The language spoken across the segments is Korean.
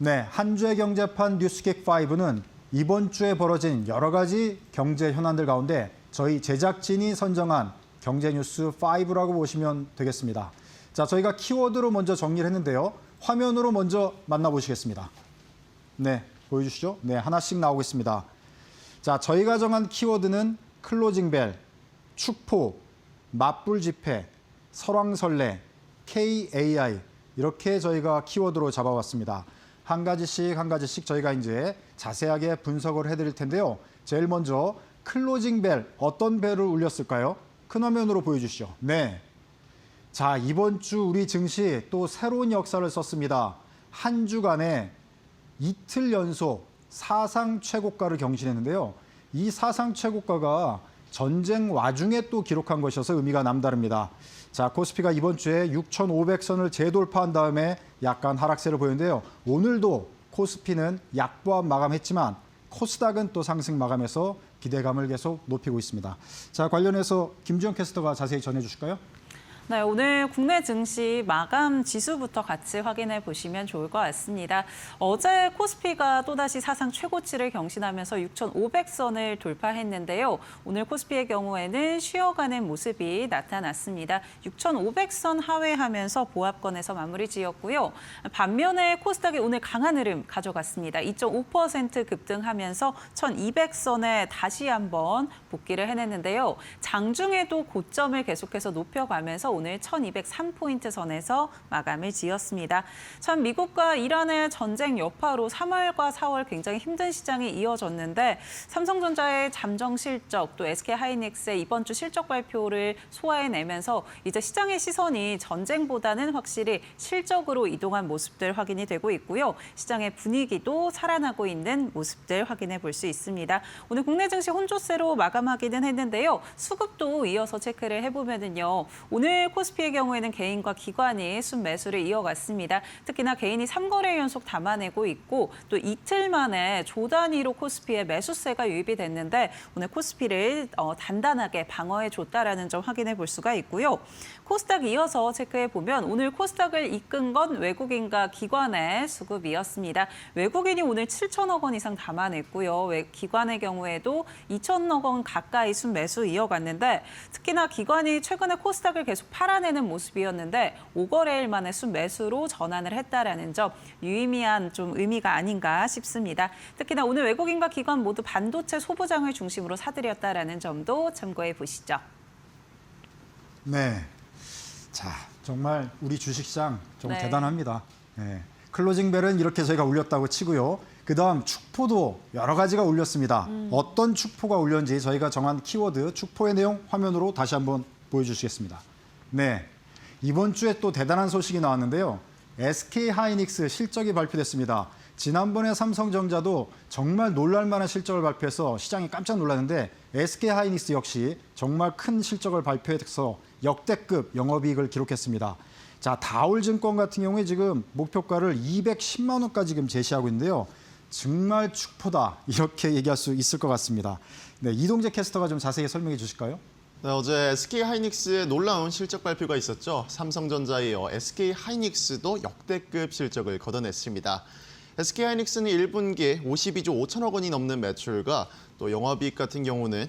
네, 한 주의 경제판 뉴스킥5는 이번 주에 벌어진 여러 가지 경제 현안들 가운데 저희 제작진이 선정한 경제뉴스 5라고 보시면 되겠습니다. 자, 저희가 키워드로 먼저 정리를 했는데요. 화면으로 먼저 만나보시겠습니다. 네, 보여주시죠. 네, 하나씩 나오고 있습니다. 자, 저희가 정한 키워드는 클로징벨, 축포, 맞불 집회, 설왕설래, KAI 이렇게 저희가 키워드로 잡아왔습니다. 한 가지씩 저희가 이제 자세하게 분석을 해드릴 텐데요. 제일 먼저 클로징벨, 어떤 벨을 울렸을까요? 큰 화면으로 보여주시죠. 네. 자, 이번 주 우리 증시 또 새로운 역사를 썼습니다. 한 주간에 이틀 연속 사상 최고가를 경신했는데요. 이 사상 최고가가 전쟁 와중에 또 기록한 것이어서 의미가 남다릅니다. 자, 코스피가 이번 주에 6,500선을 재돌파한 다음에 약간 하락세를 보였는데요. 오늘도 코스피는 약보합 마감했지만 코스닥은 또 상승 마감해서 기대감을 계속 높이고 있습니다. 자, 관련해서 김주영 캐스터가 자세히 전해주실까요? 네, 오늘 국내 증시 마감 지수부터 같이 확인해 보시면 좋을 것 같습니다. 어제 코스피가 또다시 사상 최고치를 경신하면서 6,500선을 돌파했는데요. 오늘 코스피의 경우에는 쉬어가는 모습이 나타났습니다. 6,500선 하회하면서 보합권에서 마무리 지었고요. 반면에 코스닥이 오늘 강한 흐름 가져갔습니다. 2.5% 급등하면서 1,200선에 다시 한번 복귀를 해냈는데요. 장중에도 고점을 계속해서 높여가면서 오늘 1,203포인트 선에서 마감을 지었습니다. 참 미국과 이란의 전쟁 여파로 3월과 4월 굉장히 힘든 시장이 이어졌는데 삼성전자의 잠정 실적 또 SK하이닉스의 이번 주 실적 발표를 소화해내면서 이제 시장의 시선이 전쟁보다는 확실히 실적으로 이동한 모습들 확인이 되고 있고요. 시장의 분위기도 살아나고 있는 모습들 확인해 볼 수 있습니다. 오늘 국내 증시 혼조세로 마감하기는 했는데요. 수급도 이어서 체크를 해보면은요. 오늘 코스피의 경우에는 개인과 기관이 순매수를 이어갔습니다. 특히나 개인이 3거래 연속 담아내고 있고 또 이틀 만에 조 단위로 코스피에 매수세가 유입이 됐는데 오늘 코스피를 단단하게 방어해줬다라는 점 확인해 볼 수가 있고요. 코스닥 이어서 체크해 보면 오늘 코스닥을 이끈 건 외국인과 기관의 수급이었습니다. 외국인이 오늘 7천억 원 이상 담아냈고요. 기관의 경우에도 2천억 원 가까이 순매수 이어갔는데 특히나 기관이 최근에 코스닥을 계속 팔아내는 모습이었는데 5거래일 만에 순매수로 전환을 했다라는 점 유의미한 좀 의미가 아닌가 싶습니다. 특히나 오늘 외국인과 기관 모두 반도체 소부장을 중심으로 사들였다라는 점도 참고해 보시죠. 네. 자, 정말 우리 주식시장 정말 네. 대단합니다. 네. 클로징벨은 이렇게 저희가 울렸다고 치고요. 그다음 축포도 여러 가지가 울렸습니다. 어떤 축포가 울렸는지 저희가 정한 키워드 축포의 내용 화면으로 다시 한번 보여주시겠습니다. 네, 이번 주에 또 대단한 소식이 나왔는데요. SK하이닉스 실적이 발표됐습니다. 지난번에 삼성전자도 정말 놀랄만한 실적을 발표해서 시장이 깜짝 놀랐는데 SK하이닉스 역시 정말 큰 실적을 발표해서 역대급 영업이익을 기록했습니다. 자, 다올증권 같은 경우에 지금 목표가를 210만 원까지 지금 제시하고 있는데요. 정말 축포다 이렇게 얘기할 수 있을 것 같습니다. 네, 이동재 캐스터가 좀 자세히 설명해 주실까요? 네, 어제 SK하이닉스의 놀라운 실적 발표가 있었죠. 삼성전자에 이어 SK하이닉스도 역대급 실적을 거둬냈습니다. SK하이닉스는 1분기에 52조 5천억 원이 넘는 매출과 또 영업이익 같은 경우는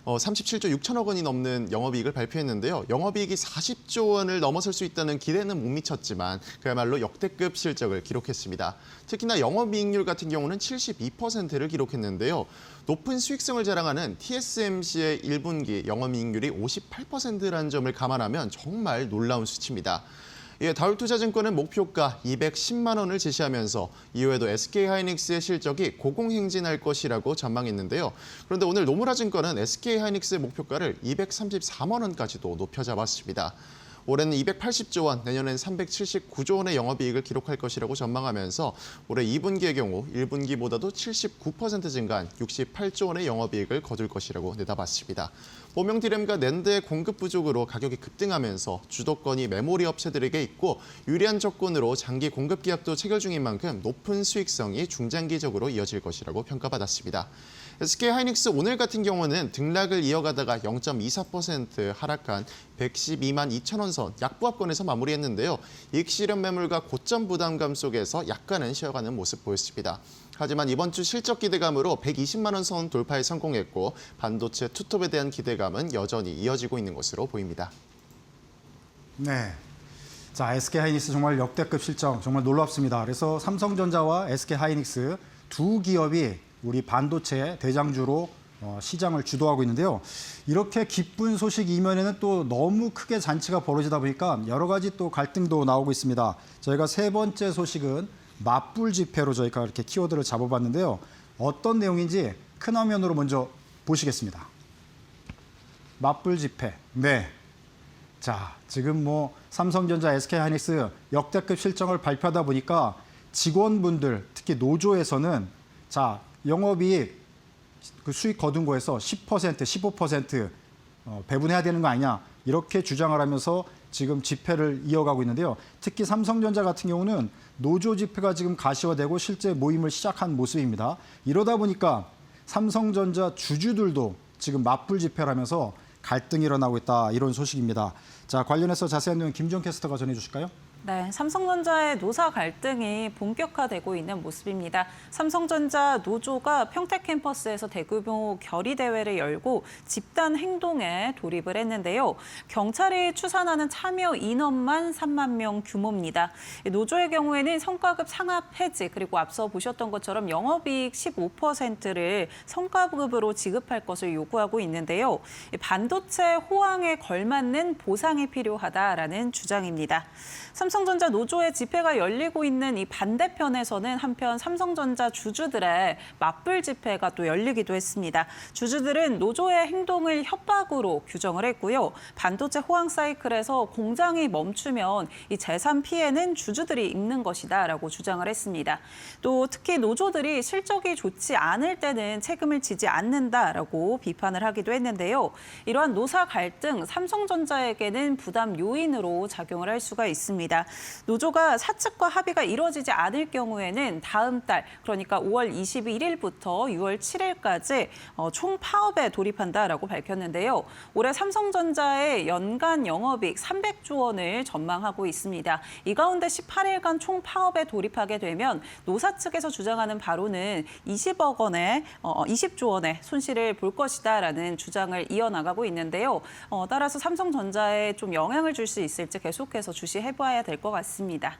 37조 6천억 원이 넘는 영업이익을 발표했는데요. 영업이익이 40조 원을 넘어설 수 있다는 기대는 못 미쳤지만 그야말로 역대급 실적을 기록했습니다. 특히나 영업이익률 같은 경우는 72%를 기록했는데요. 높은 수익성을 자랑하는 TSMC의 1분기 영업이익률이 58%라는 점을 감안하면 정말 놀라운 수치입니다. 예, 다올투자증권은 목표가 210만 원을 제시하면서 이후에도 SK하이닉스의 실적이 고공행진할 것이라고 전망했는데요. 그런데 오늘 노무라증권은 SK하이닉스의 목표가를 234만 원까지도 높여 잡았습니다. 올해는 280조 원, 내년엔 379조 원의 영업이익을 기록할 것이라고 전망하면서 올해 2분기의 경우 1분기보다도 79% 증가한 68조 원의 영업이익을 거둘 것이라고 내다봤습니다. 모명 디램과 낸드의 공급 부족으로 가격이 급등하면서 주도권이 메모리 업체들에게 있고 유리한 조건으로 장기 공급 계약도 체결 중인 만큼 높은 수익성이 중장기적으로 이어질 것이라고 평가받았습니다. SK하이닉스 오늘 같은 경우는 등락을 이어가다가 0.24% 하락한 112만 2천 원 선 약보합권에서 마무리했는데요. 이익 실현 매물과 고점 부담감 속에서 약간은 쉬어가는 모습 보였습니다. 하지만 이번 주 실적 기대감으로 120만 원 선 돌파에 성공했고 반도체 투톱에 대한 기대감은 여전히 이어지고 있는 것으로 보입니다. 네. 자, SK하이닉스 정말 역대급 실적 정말 놀랍습니다. 그래서 삼성전자와 SK하이닉스 두 기업이 우리 반도체 대장주로 시장을 주도하고 있는데요. 이렇게 기쁜 소식 이면에는 또 너무 크게 잔치가 벌어지다 보니까 여러 가지 또 갈등도 나오고 있습니다. 저희가 세 번째 소식은 맞불 집회로 저희가 이렇게 키워드를 잡아봤는데요. 어떤 내용인지 큰 화면으로 먼저 보시겠습니다. 맞불 집회. 네. 자, 지금 뭐 삼성전자, SK하이닉스 역대급 실적을 발표하다 보니까 직원분들, 특히 노조에서는 자, 영업이익 그 수익 거둔 거에서 10%, 15% 배분해야 되는 거 아니냐 이렇게 주장을 하면서 지금 집회를 이어가고 있는데요. 특히 삼성전자 같은 경우는 노조 집회가 지금 가시화되고 실제 모임을 시작한 모습입니다. 이러다 보니까 삼성전자 주주들도 지금 맞불 집회를 하면서 갈등이 일어나고 있다 이런 소식입니다. 자, 관련해서 자세한 내용 김지영 캐스터가 전해주실까요? 네, 삼성전자의 노사 갈등이 본격화되고 있는 모습입니다. 삼성전자 노조가 평택 캠퍼스에서 대규모 결의 대회를 열고 집단 행동에 돌입을 했는데요. 경찰이 추산하는 참여 인원만 3만 명 규모입니다. 노조의 경우에는 성과급 상합 해지 그리고 앞서 보셨던 것처럼 영업이익 15%를 성과급으로 지급할 것을 요구하고 있는데요. 반도체 호황에 걸맞는 보상이 필요하다라는 주장입니다. 삼성전자 노조의 집회가 열리고 있는 이 반대편에서는 한편 삼성전자 주주들의 맞불 집회가 또 열리기도 했습니다. 주주들은 노조의 행동을 협박으로 규정을 했고요. 반도체 호황 사이클에서 공장이 멈추면 이 재산 피해는 주주들이 입는 것이다라고 주장을 했습니다. 또 특히 노조들이 실적이 좋지 않을 때는 책임을 지지 않는다라고 비판을 하기도 했는데요. 이러한 노사 갈등, 삼성전자에게는 부담 요인으로 작용을 할 수가 있습니다. 노조가 사측과 합의가 이루어지지 않을 경우에는 다음 달, 그러니까 5월 21일부터 6월 7일까지 총파업에 돌입한다라고 밝혔는데요. 올해 삼성전자의 연간 영업이익 300조 원을 전망하고 있습니다. 이 가운데 18일간 총파업에 돌입하게 되면 노사 측에서 주장하는 바로는 20조 원의 손실을 볼 것이다라는 주장을 이어나가고 있는데요. 따라서 삼성전자에 좀 영향을 줄 수 있을지 계속해서 주시해봐야 될 것 같습니다.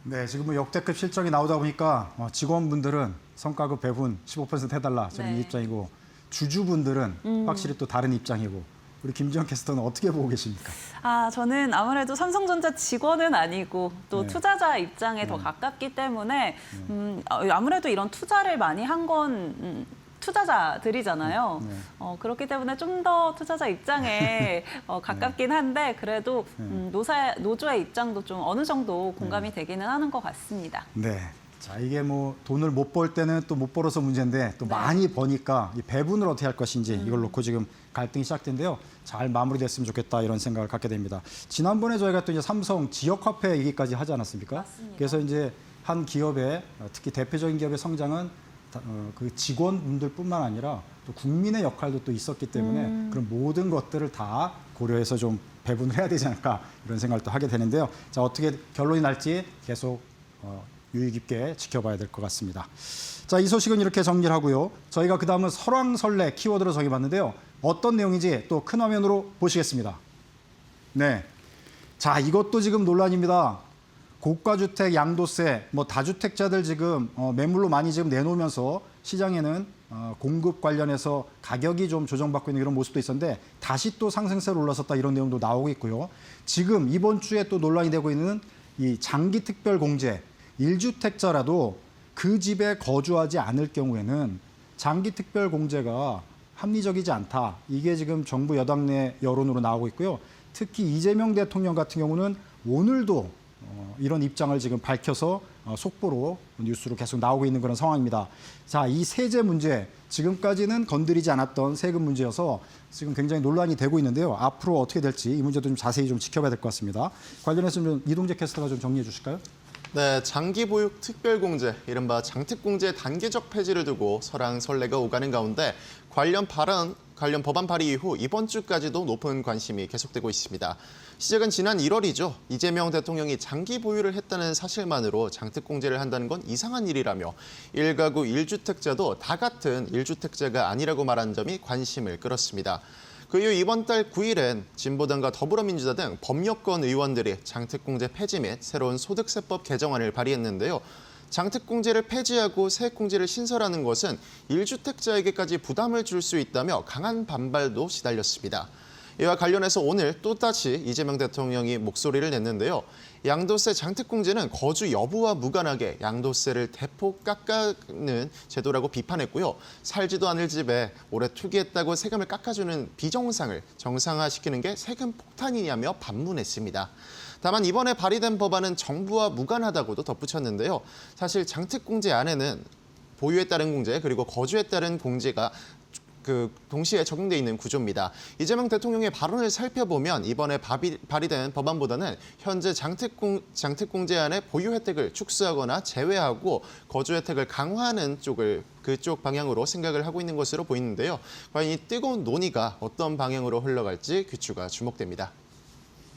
네, 지금 뭐 역대급 실적이 나오다 보니까 직원분들은 성과급 배분 15% 해달라 저는 네. 이 입장이고 주주분들은 확실히 또 다른 입장이고 우리 김지영 캐스터는 어떻게 보고 계십니까? 저는 아무래도 삼성전자 직원은 아니고 또 네. 투자자 입장에 더 가깝기 때문에 아무래도 이런 투자를 많이 한 건 투자자들이잖아요. 그렇기 때문에 좀 더 투자자 입장에 가깝긴 한데 그래도 노조의 입장도 좀 어느 정도 공감이 되기는 하는 것 같습니다. 네. 자, 이게 뭐 돈을 못 벌 때는 또 못 벌어서 문제인데 또 네. 많이 버니까 이 배분을 어떻게 할 것인지 이걸 놓고 지금 갈등이 시작된데요. 잘 마무리됐으면 좋겠다 이런 생각을 갖게 됩니다. 지난번에 저희가 또 이제 삼성 지역화폐 얘기까지 하지 않았습니까? 맞습니다. 그래서 이제 한 기업의 특히 대표적인 기업의 성장은 그 직원분들뿐만 아니라 또 국민의 역할도 또 있었기 때문에 그런 모든 것들을 다 고려해서 좀 배분을 해야 되지 않을까 이런 생각을 또 하게 되는데요. 자, 어떻게 결론이 날지 계속 유의 깊게 지켜봐야 될 것 같습니다. 자, 이 소식은 이렇게 정리를 하고요. 저희가 그다음은 설왕설래 키워드로 정해봤는데요. 어떤 내용인지 또 큰 화면으로 보시겠습니다. 네. 자, 이것도 지금 논란입니다. 고가주택 양도세, 뭐 다주택자들 지금 매물로 많이 지금 내놓으면서 시장에는 공급 관련해서 가격이 좀 조정받고 있는 이런 모습도 있었는데 다시 또 상승세로 올라섰다 이런 내용도 나오고 있고요. 지금 이번 주에 또 논란이 되고 있는 이 장기 특별 공제, 1주택자라도 그 집에 거주하지 않을 경우에는 장기 특별 공제가 합리적이지 않다. 이게 지금 정부 여당 내 여론으로 나오고 있고요. 특히 이재명 대통령 같은 경우는 오늘도 이런 입장을 지금 밝혀서 속보로 뉴스로 계속 나오고 있는 그런 상황입니다. 자, 이 세제 문제 지금까지는 건드리지 않았던 세금 문제여서 지금 굉장히 논란이 되고 있는데요. 앞으로 어떻게 될지 이 문제도 좀 자세히 좀 지켜봐야 될 것 같습니다. 관련해서 좀 이동재 캐스터가 좀 정리해 주실까요? 네, 장기 보육 특별공제, 이른바 장특공제 단계적 폐지를 두고 설왕설래가 오가는 가운데 관련 발언 관련 법안 발의 이후 이번 주까지도 높은 관심이 계속되고 있습니다. 시작은 지난 1월이죠. 이재명 대통령이 장기 보유를 했다는 사실만으로 장특공제를 한다는 건 이상한 일이라며 1가구 1주택자도 다 같은 1주택자가 아니라고 말한 점이 관심을 끌었습니다. 그 이후 이번 달 9일엔 진보당과 더불어민주당 등 범여권 의원들이 장특공제 폐지 및 새로운 소득세법 개정안을 발의했는데요. 장특공제를 폐지하고 세액공제를 신설하는 것은 1주택자에게까지 부담을 줄 수 있다며 강한 반발도 시달렸습니다. 이와 관련해서 오늘 또다시 이재명 대통령이 목소리를 냈는데요. 양도세 장특공제는 거주 여부와 무관하게 양도세를 대폭 깎아는 제도라고 비판했고요. 살지도 않을 집에 오래 투기했다고 세금을 깎아주는 비정상을 정상화시키는 게 세금 폭탄이냐며 반문했습니다. 다만 이번에 발의된 법안은 정부와 무관하다고도 덧붙였는데요. 사실 장특공제 안에는 보유에 따른 공제 그리고 거주에 따른 공제가 동시에 적용돼 있는 구조입니다. 이재명 대통령의 발언을 살펴보면 이번에 발의된 법안보다는 현재 장특공제안의 보유 혜택을 축소하거나 제외하고 거주 혜택을 강화하는 그쪽 방향으로 생각을 하고 있는 것으로 보이는데요. 과연 이 뜨거운 논의가 어떤 방향으로 흘러갈지 귀추가 주목됩니다.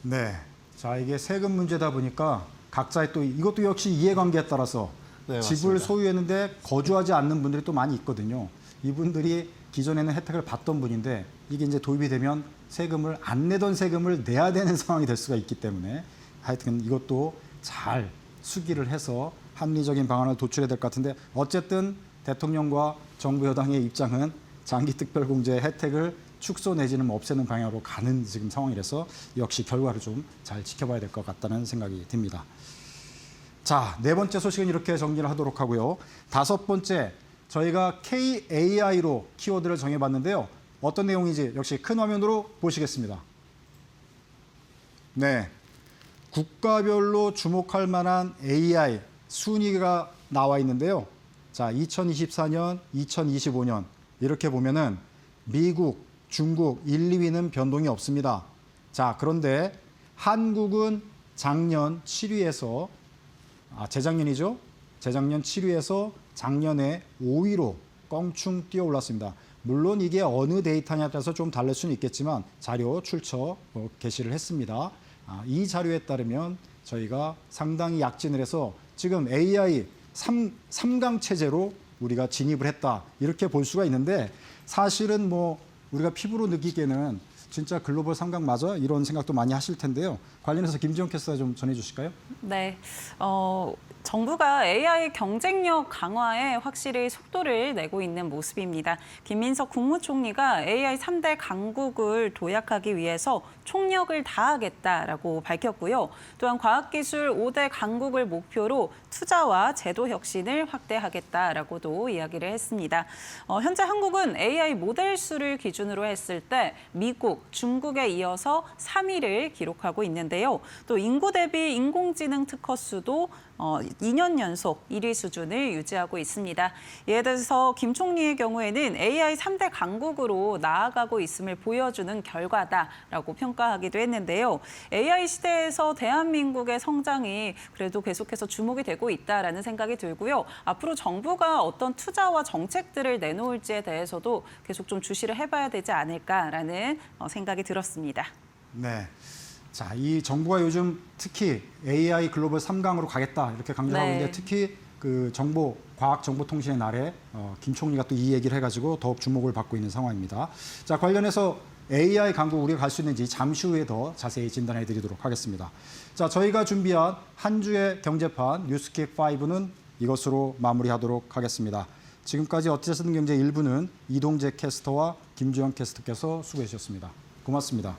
네, 자 이게 세금 문제다 보니까 각자의 또 이것도 역시 이해관계에 따라서 네, 집을 맞습니다. 소유했는데 거주하지 않는 분들이 또 많이 있거든요. 이분들이 기존에는 혜택을 받던 분인데 이게 이제 도입이 되면 세금을 안 내던 세금을 내야 되는 상황이 될 수가 있기 때문에 하여튼 이것도 잘 수기를 해서 합리적인 방안을 도출해야 될 것 같은데 어쨌든 대통령과 정부 여당의 입장은 장기특별공제 혜택을 축소 내지는 없애는 방향으로 가는 지금 상황이라서 역시 결과를 좀 잘 지켜봐야 될 것 같다는 생각이 듭니다. 자, 네 번째 소식은 이렇게 정리를 하도록 하고요. 다섯 번째, 저희가 KAI로 키워드를 정해봤는데요. 어떤 내용인지 역시 큰 화면으로 보시겠습니다. 네, 국가별로 주목할 만한 AI 순위가 나와 있는데요. 자, 2024년, 2025년 이렇게 보면은 미국, 중국 1, 2위는 변동이 없습니다. 자, 그런데 한국은 작년 7위에서 재작년이죠. 재작년 7위에서 작년에 5위로 껑충 뛰어 올랐습니다. 물론 이게 어느 데이터냐에 따라서 좀 다를 수는 있겠지만 자료 출처 게시를 했습니다. 이 자료에 따르면 저희가 상당히 약진을 해서 지금 AI 3강 체제로 우리가 진입을 했다. 이렇게 볼 수가 있는데 사실은 뭐 우리가 피부로 느끼기에는 진짜 글로벌 3강 맞아? 이런 생각도 많이 하실 텐데요. 관련해서 김지영 캐스터가 좀 전해주실까요? 네, 정부가 AI 경쟁력 강화에 확실히 속도를 내고 있는 모습입니다. 김민석 국무총리가 AI 3대 강국을 도약하기 위해서 총력을 다하겠다라고 밝혔고요. 또한 과학기술 5대 강국을 목표로 투자와 제도 혁신을 확대하겠다라고도 이야기를 했습니다. 현재 한국은 AI 모델 수를 기준으로 했을 때 미국, 중국에 이어서 3위를 기록하고 있는데요. 또 인구 대비 인공지능 특허 수도 2년 연속 1위 수준을 유지하고 있습니다. 이에 대해서 김 총리의 경우에는 AI 3대 강국으로 나아가고 있음을 보여주는 결과다라고 평가하기도 했는데요. AI 시대에서 대한민국의 성장이 그래도 계속해서 주목이 되고 있다라는 생각이 들고요. 앞으로 정부가 어떤 투자와 정책들을 내놓을지에 대해서도 계속 좀 주시를 해봐야 되지 않을까라는 생각이 들었습니다. 네. 자, 이 정부가 요즘 특히 AI 글로벌 3강으로 가겠다 이렇게 강조하고 있는데 특히 그 과학정보통신의 날에 김 총리가 또 이 얘기를 해가지고 더욱 주목을 받고 있는 상황입니다. 자, 관련해서 AI 강국 우리가 갈 수 있는지 잠시 후에 더 자세히 진단해 드리도록 하겠습니다. 자, 저희가 준비한 한 주의 경제판 뉴스킥 5는 이것으로 마무리하도록 하겠습니다. 지금까지 어찌됐든 경제 1부는 이동재 캐스터와 김주영 캐스터께서 수고해 주셨습니다. 고맙습니다.